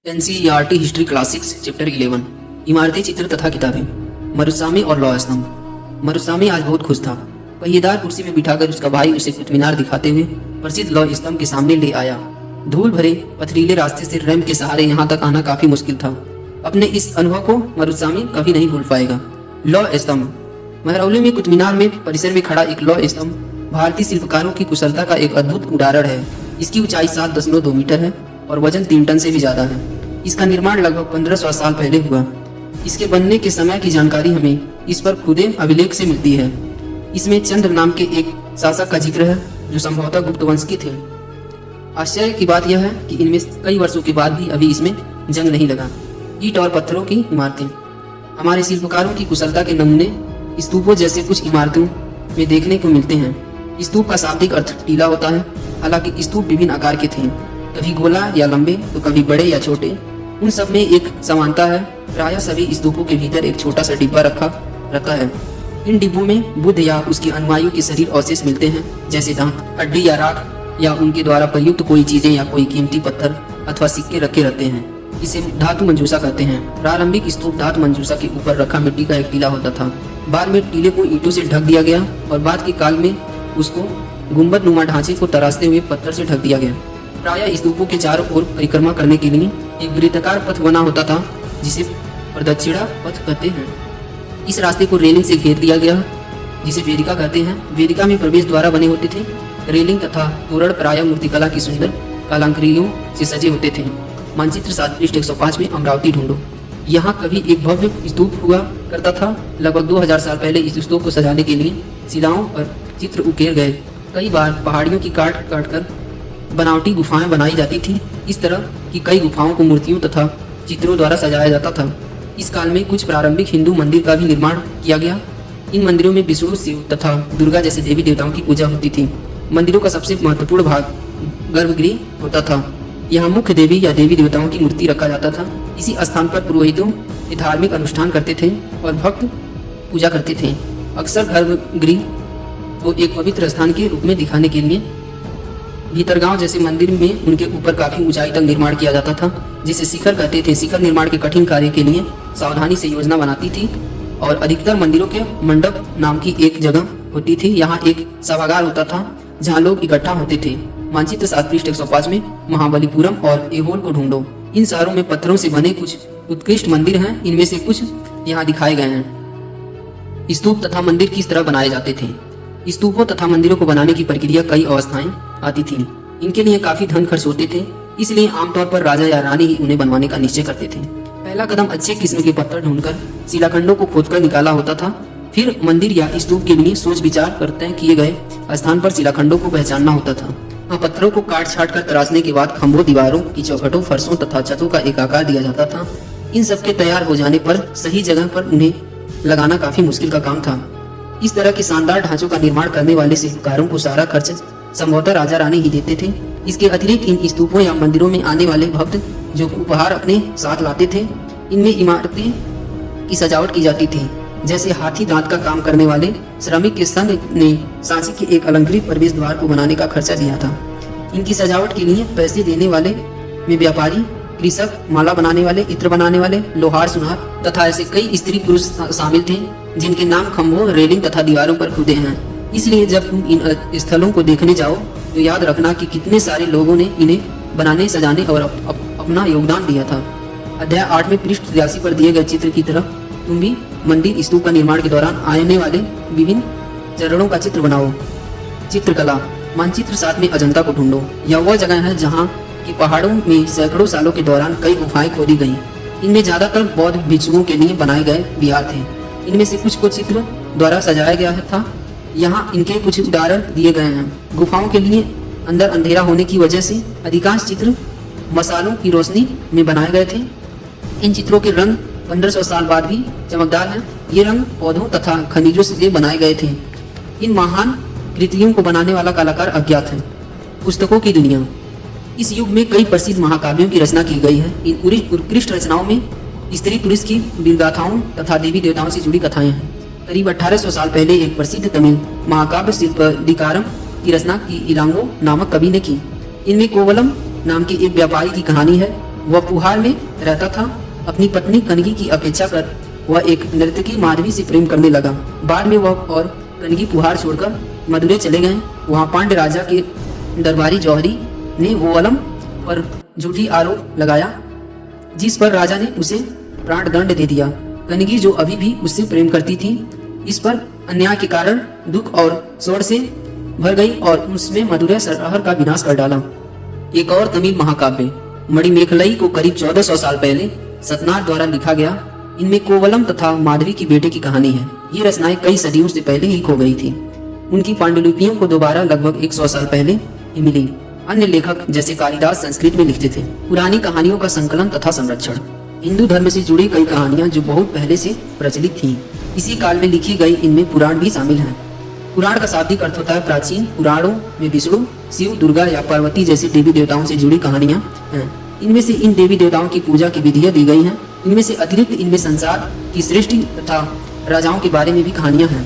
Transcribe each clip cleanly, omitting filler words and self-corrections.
NCERT history classics chapter 11 इमारती चित्र तथा किताबें। मरुस्वामी और लौह स्तंभ। मरुस्वामी आज बहुत खुश था। पहिएदार कुर्सी में बिठाकर उसका भाई उसे कुतुब मीनार दिखाते हुए प्रसिद्ध लौह स्तंभ के सामने ले आया। धूल भरे पथरीले रास्ते से रैंप के सहारे यहाँ तक आना काफी मुश्किल था। अपने इस अनुभव को मरुस्वामी कभी नहीं भूल पाएगा। लौह स्तंभ। महरौली में कुतुब मीनार में परिसर में खड़ा एक लौह स्तंभ भारतीय शिल्पकारों की कुशलता का एक अद्भुत उदाहरण है। इसकी ऊंचाई 7.2 मीटर है और वजन 3 टन से भी ज्यादा है। इसका निर्माण लगभग 1500 साल पहले हुआ। इसके बनने के समय की जानकारी हमें इस पर खुदे अभिलेख से मिलती है। इसमें चंद्र नाम के एक शासक का जिक्र है जो संभवतः गुप्त वंश के थे। आश्चर्य की बात यह है कि इनमें कई वर्षों के बाद भी अभी इसमें जंग नहीं लगा। ईंट और पत्थरों की इमारतें। हमारे शिल्पकारों की कुशलता के नमूने स्तूपों जैसे कुछ इमारतों में देखने को मिलते हैं। स्तूप का शाब्दिक अर्थ टीला होता है। हालांकि स्तूप विभिन्न आकार के थे, कभी गोला या लंबे तो कभी बड़े या छोटे। उन सब में एक समानता है, प्रायः सभी स्तूपों के भीतर एक छोटा सा डिब्बा रखा रहता है। इन डिब्बों में बुद्ध या उसके अनुयायियों के शरीर अवशेष मिलते हैं, जैसे दांत, हड्डी या राख, या उनके द्वारा प्रयुक्त कोई चीजें या कोई कीमती पत्थर अथवा सिक्के रखे रहते हैं। इसे धातु मंजूषा कहते हैं। प्रारंभिक स्तूप धातु मंजूषा के ऊपर रखा मिट्टी का एक टीला होता था। बाद में टीले को ईंटों से ढक दिया गया और बाद के काल में उसको गुंबद नुमा ढांचे को तराशते हुए पत्थर से ढक दिया गया। प्रायः स्तूपों के चारों ओर परिक्रमा करने के लिए एक वृत्ताकार पथ बना होता था, जिसे प्रदक्षिणा पथ कहते हैं। इस रास्ते को रेलिंग से घेर दिया गया, जिसे वेदिका कहते हैं। वेदिका में प्रवेश द्वार बने होते थे। रेलिंग तथा तोरण प्रायः मूर्तिकला की सुंदर कलाकृतियों से सजे होते थे। मानचित्र 7 पृष्ठ 105 में अमरावती ढूंढो। यहाँ कभी एक भव्य स्तूप हुआ करता था। लगभग 2000 साल पहले इस स्तूप को सजाने के लिए शिलाओं पर चित्र उकेर गए। कई बार पहाड़ियों की काट कर बनावटी गुफाएं बनाई जाती थी। इस तरह की कई गुफाओं को मूर्तियों तथा चित्रों द्वारा सजाया जाता था। इस काल में कुछ प्रारंभिक हिंदू मंदिर का भी निर्माण किया गया। इन मंदिरों में विष्णु, शिव तथा दुर्गा जैसे देवी देवताओं की पूजा होती थी। मंदिरों का सबसे महत्वपूर्ण भाग गर्भगृह होता था। यहाँ मुख्य देवी या देवी देवताओं की मूर्ति रखा जाता था। इसी स्थान पर पुरोहितों धार्मिक अनुष्ठान करते थे और भक्त पूजा करते थे। अक्सर गर्भगृह को एक पवित्र स्थान के रूप में दिखाने के लिए भीतरगांव जैसे मंदिर में उनके ऊपर काफी ऊंचाई तक निर्माण किया जाता था, जिसे शिखर कहते थे। शिखर निर्माण के कठिन कार्य के लिए सावधानी से योजना बनाती थी और अधिकतर मंदिरों के मंडप नाम की एक जगह होती थी। यहाँ एक सभागार होता था जहाँ लोग इकट्ठा होते थे। मानचित्र 7 पृष्ठ 105 में महाबलीपुरम और एहोल को ढूंढो। इन शहरों में पत्थरों से बने कुछ उत्कृष्ट मंदिर हैं। इनमें से कुछ यहाँ दिखाए गए हैं। स्तूप तथा मंदिर किस तरह बनाए जाते थे। स्तूपों तथा मंदिरों को बनाने की प्रक्रिया कई अवस्थाएं आती थी। इनके लिए काफी धन खर्च होते थे, इसलिए आमतौर पर राजा या रानी ही उन्हें बनवाने का निश्चय करते थे। पहला कदम अच्छे किस्म के पत्थर ढूंढकर शिलाखंडों को खोदकर निकाला होता था। फिर मंदिर या स्तूप के लिए सोच विचार कर तय किए गए स्थान पर शिलाखंडों को पहचानना होता था। पत्थरों को काट छाट कर तराशने के बाद खंभों, दीवारों की चौखटों, फर्शों तथा छतों का एक आकार दिया जाता था। इन सबके तैयार हो जाने पर सही जगह पर उन्हें लगाना काफी मुश्किल का काम था। इस तरह के शानदार ढांचों का निर्माण करने वाले शिल्पकारों को सारा खर्च संभवतः राजा रानी ही देते थे। इसके अतिरिक्त इन स्तूपों या मंदिरों में आने वाले भक्त जो उपहार अपने साथ लाते थे, इनमें इमारतें की सजावट की जाती थी। जैसे हाथी दांत का काम करने वाले श्रमिक के संघ ने सांची के एक अलंकृत प्रवेश द्वार को बनाने का खर्चा दिया था। इनकी सजावट के लिए पैसे देने वाले में व्यापारी, कृषक, माला बनाने वाले, इत्र बनाने वाले, लोहार, सुनार तथा ऐसे कई स्त्री पुरुष शामिल थे जिनके नाम खंभों, रेलिंग तथा दीवारों पर खुदे हैं। इसलिए जब तुम इन स्थलों को देखने जाओ तो याद रखना कि कितने सारे लोगों ने इन्हें बनाने, सजाने और अपना योगदान दिया था। अध्याय 8 में पृष्ठ 83 पर दिए गए चित्र की तरह तुम भी मंदिर, स्तूप का निर्माण के दौरान आने वाले विभिन्न चरणों का चित्र बनाओ। चित्रकला। मानचित्र 7 में अजंता को ढूंढो। यह वह जगह है जहाँ की पहाड़ों में सैकड़ों सालों के दौरान कई गुफाएं खोदी गईं। इनमें ज्यादातर बौद्ध भिक्षुओं के लिए बनाए गए विहार थे। इनमें से कुछ को चित्र द्वारा सजाया गया था। यहाँ इनके कुछ उदाहरण दिए गए हैं। गुफाओं के लिए अंदर अंधेरा होने की वजह से अधिकांश चित्र मसालों की रोशनी में बनाए गए थे। इन चित्रों के रंग 1500 साल बाद भी चमकदार हैं। ये रंग पौधों तथा खनिजों से बनाए गए थे। इन महान कृतियों को बनाने वाला कलाकार अज्ञात है। पुस्तकों की दुनिया। इस युग में कई प्रसिद्ध महाकाव्यों की रचना की गई है। इन उत्कृष्ट रचनाओं में स्त्री पुरुष की वीरगाथाओं तथा देवी देवताओं से जुड़ी कथाएं हैं। करीब 1800 साल पहले एक प्रसिद्ध तमिल महाकाव्य शिल्पदिकारम की रचना की इलांगो नामक कवि ने की। इनमें कोवलम नाम के एक व्यापारी की कहानी है वह पुहार में रहता था। अपनी पत्नी कनगी की अपेक्षा कर वह एक नर्तकी माधवी से प्रेम करने लगा। बाद में वह और कनगी पुहार छोड़कर मदुरै चले गए। वहाँ पांड्य राजा के दरबारी जौहरी ने वोवलम पर झूठी आरोप लगाया, जिस पर राजा ने उसे प्राण दंड दे दिया। कनगी जो अभी भी उससे प्रेम करती थी, इस पर अन्याय के कारण दुख और शोर से भर गई और उसमें मदुरै शहर का विनाश कर डाला। एक और तमिल महाकाव्य मणिमेखलई को करीब 1400 साल पहले सतनाथ द्वारा लिखा गया। इनमें कोवलम तथा माधवी की बेटे की कहानी है। ये रचनाएं कई सदियों से पहले ही खो गई थी। उनकी पांडुलिपियों को दोबारा लगभग 100 साल पहले ही मिली। अन्य लेखक जैसे कालिदास संस्कृत में लिखते थे। पुरानी कहानियों का संकलन तथा संरक्षण। हिंदू धर्म से जुड़ी कई कहानियां जो बहुत पहले से प्रचलित थीं, इसी काल में लिखी गई। इनमें पुराण भी शामिल हैं। पुराण का शाब्दिक अर्थ होता है प्राचीन। पुराणों में विष्णु, शिव, दुर्गा या पार्वती जैसे देवी देवताओं से जुड़ी कहानियां हैं। इनमें से इन देवी देवताओं की पूजा की विधियां दी गई हैं। इनमें से अतिरिक्त इनमें संसार की सृष्टि तथा राजाओं के बारे में भी कहानियां हैं।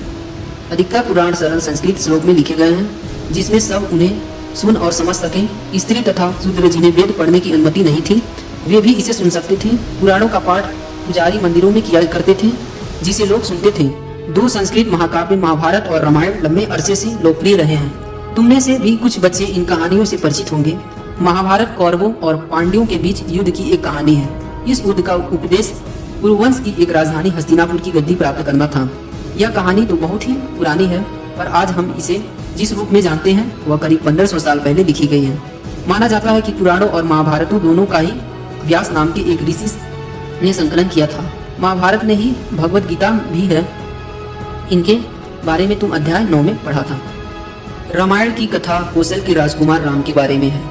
अधिकतर पुराण सरल संस्कृत श्लोक में लिखे गए हैं, जिसमें सब उन्हें सुन और समझ सकें। स्त्री तथा शूद्र जिन्हें वेद पढ़ने की अनुमति नहीं थी, वे भी इसे सुन सकते थे। पुराणों का पाठ पुजारी मंदिरों में किया करते थे, जिसे लोग सुनते थे। दो संस्कृत महाकाव्य महाभारत और रामायण लंबे अरसे से लोकप्रिय रहे हैं। तुम में से भी कुछ बच्चे इन कहानियों से परिचित होंगे। महाभारत कौरवों और पांड्यों के बीच युद्ध की एक कहानी है। इस युद्ध का उपदेश कुरुवंश की एक राजधानी हस्तिनापुर की गद्दी प्राप्त करना था। यह कहानी तो बहुत ही पुरानी है, पर आज हम इसे जिस रूप में जानते हैं वह करीब 1500 साल पहले लिखी गई है। माना जाता है कि पुराणों और महाभारतों दोनों का ही व्यास नाम के एक ऋषि ने संकलन किया था। महाभारत में ही भगवत गीता भी है। इनके बारे में तुम अध्याय 9 में पढ़ा था। रामायण की कथा कौशल के राजकुमार राम के बारे में है।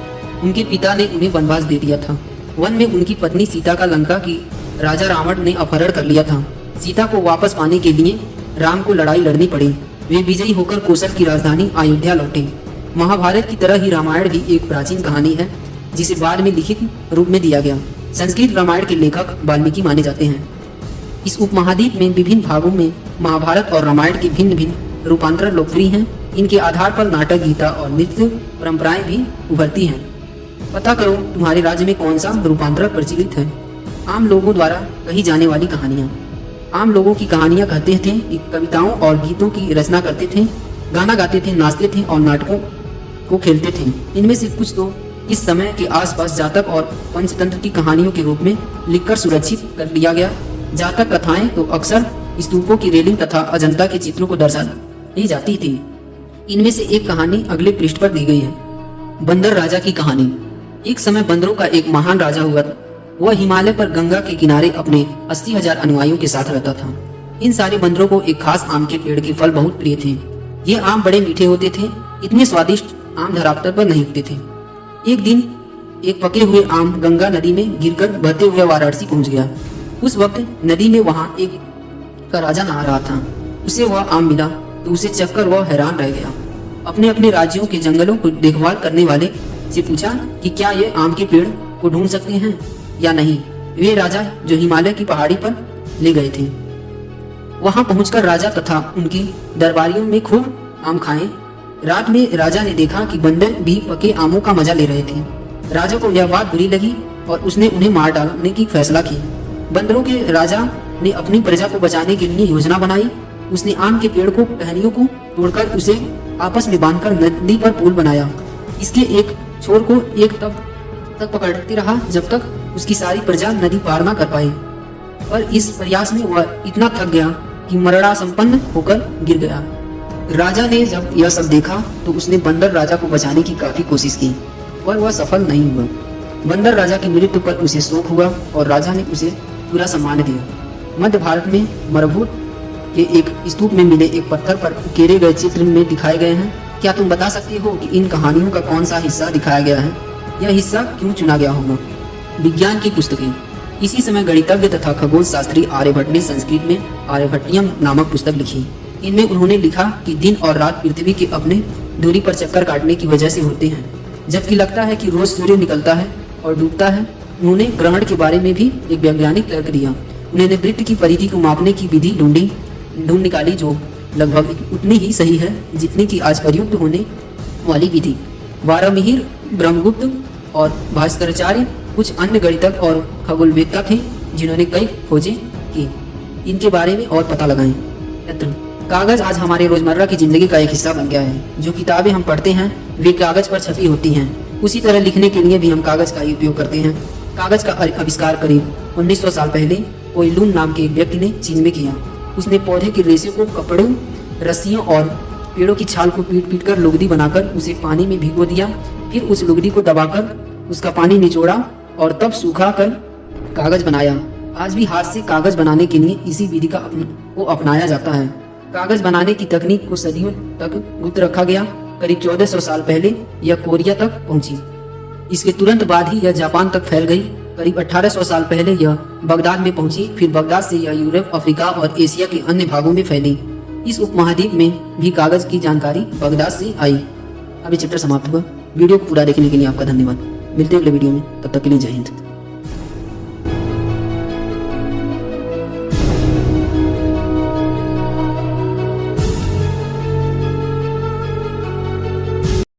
उनके पिता ने उन्हें वनवास दे दिया था। वन में उनकी पत्नी सीता का लंका की राजा रावण ने अपहरण कर लिया था। सीता को वापस पाने के लिए राम को लड़ाई लड़नी पड़ी। वे विजयी होकर कौशल की राजधानी अयोध्या लौटे। महाभारत की तरह ही रामायण भी एक प्राचीन कहानी है, जिसे बाद में लिखित रूप में दिया गया। संस्कृत रामायण के लेखक वाल्मीकि माने जाते हैं। इस उपमहाद्वीप में विभिन्न भागों में महाभारत और रामायण के भिन्न भिन्न रूपांतर लोकप्रिय हैं। इनके आधार पर नाटक, गीता और नृत्य परंपराएं भी उभरती हैं। पता करो तुम्हारे राज्य में कौन सा रूपांतर प्रचलित है। आम लोगों द्वारा कही जाने वाली कहानियाँ। आम लोगों की कहानियाँ कहते थे, कविताओं और गीतों की रचना करते थे, गाना गाते थे, नाचते थे और नाटकों को खेलते थे। इनमें से कुछ तो इस समय के आसपास जातक और पंचतंत्र की कहानियों के रूप में लिखकर सुरक्षित कर लिया गया। जातक कथाएं तो अक्सर स्तूपों की रेलिंग तथा अजंता के चित्रों को दर्शाई जाती थी। इनमें से एक कहानी अगले पृष्ठ पर दी गई है। बंदर राजा की कहानी। एक समय बंदरों का एक महान राजा हुआ। वह हिमालय पर गंगा के किनारे अपने 80,000 अनुयायियों के साथ रहता था। इन सारे बंदरों को एक खास आम के पेड़ के फल बहुत प्रिय थे। ये आम बड़े मीठे होते थे। इतने स्वादिष्ट आम धरातल पर नहीं उगते थे। एक दिन एक पके हुए आम गंगा नदी में गिरकर बहते हुए वाराणसी पहुंच गया। उस वक्त नदी में वहां एक का राजा नहा रहा था। उसे वह आम मिला तो उसे चखकर वह हैरान रह गया। अपने अपने राज्यों के जंगलों को देखभाल करने वाले से पूछा कि क्या ये आम के पेड़ को ढूंढ सकते हैं या नहीं। वे राजा जो हिमालय की पहाड़ी पर ले गए थे। वहां पहुंचकर राजा तथा उनके दरबारियों में खूब आम खाए। रात में राजा ने देखा कि बंदर भी पके आमों का मजा ले रहे थे। राजा को यह बात बुरी लगी और उसने उन्हें मार डालने की फैसला की। बंदरों के राजा ने अपनी प्रजा को बचाने के लिए योजना बनाई। उसने आम के पेड़ को टहनियों को तोड़कर उसे आपस में बांधकर नदी पर पुल बनाया। इसके एक छोर को एक तक पकड़ते रहा जब तक उसकी सारी प्रजा नदी पार न कर पाई। पर इस प्रयास में वह इतना थक गया कि मरणा संपन्न होकर गिर गया। राजा ने जब यह सब देखा तो उसने बंदर राजा को बचाने की काफी कोशिश की, पर वह सफल नहीं हुआ। बंदर राजा की मृत्यु पर उसे शोक हुआ और राजा ने उसे पूरा सम्मान दिया। मध्य भारत में मरुभूमि के एक स्तूप में मिले एक पत्थर पर उकेरे गए चित्र में दिखाए गए हैं। क्या तुम बता सकते हो कि इन कहानियों का कौन सा हिस्सा दिखाया गया है? यह हिस्सा क्यों चुना गया होगा? विज्ञान की पुस्तकें। इसी समय गणितज्ञ तथा खगोल शास्त्री आर्यभट्ट ने संस्कृत में आर्यभट्टियम नामक पुस्तक लिखी। इनमें उन्होंने लिखा कि दिन और रात पृथ्वी के अपने दूरी पर चक्कर काटने की वजह से होते हैं, जबकि लगता है कि रोज सूर्य निकलता है और डूबता है। उन्होंने ग्रहण के बारे में भी एक वैज्ञानिक तर्क दिया। उन्होंने वृत्त की परिधि को मापने की विधि ढूंढ निकाली, जो लगभग उतनी ही सही है जितनी की आज प्रयुक्त होने वाली विधि। वारामिहिर, ब्रह्मगुप्त और भास्कराचार्य कुछ अन्य गणितज्ञ और खगोलवेत्ता थे जिन्होंने कई खोजें की। इनके बारे में और पता लगाएं। कागज आज हमारे रोजमर्रा की जिंदगी का एक हिस्सा बन गया है। जो किताबें हम पढ़ते हैं वे कागज पर छपी होती हैं। उसी तरह लिखने के लिए भी हम कागज का ही उपयोग करते हैं। कागज का आविष्कार करीब 1900 साल पहले कोइलून नाम के एक व्यक्ति ने चीन में किया। उसने पौधे की रेशे को कपड़ों, रस्सियों और पेड़ों की छाल को पीट कर लुगदी बनाकर उसे पानी में भिगो दिया। फिर उस लुगदी को दबाकर उसका पानी निचोड़ा और तब सूखा कर कागज बनाया। आज भी हाथ से कागज बनाने के लिए इसी विधि को अपनाया जाता है। कागज बनाने की तकनीक को सदियों तक गुप्त रखा गया। करीब 1400 साल पहले यह कोरिया तक पहुंची। इसके तुरंत बाद ही यह जापान तक फैल गई। करीब 1800 साल पहले यह बगदाद में पहुंची। फिर बगदाद से यह यूरोप, अफ्रीका और एशिया के अन्य भागों में फैली। इस उपमहाद्वीप में भी कागज की जानकारी बगदाद से आई। अभी चैप्टर समाप्त हुआ। वीडियो को पूरा देखने के लिए आपका धन्यवाद। मिलते हैं अगले वीडियो में, तब तक के लिए जय हिंद।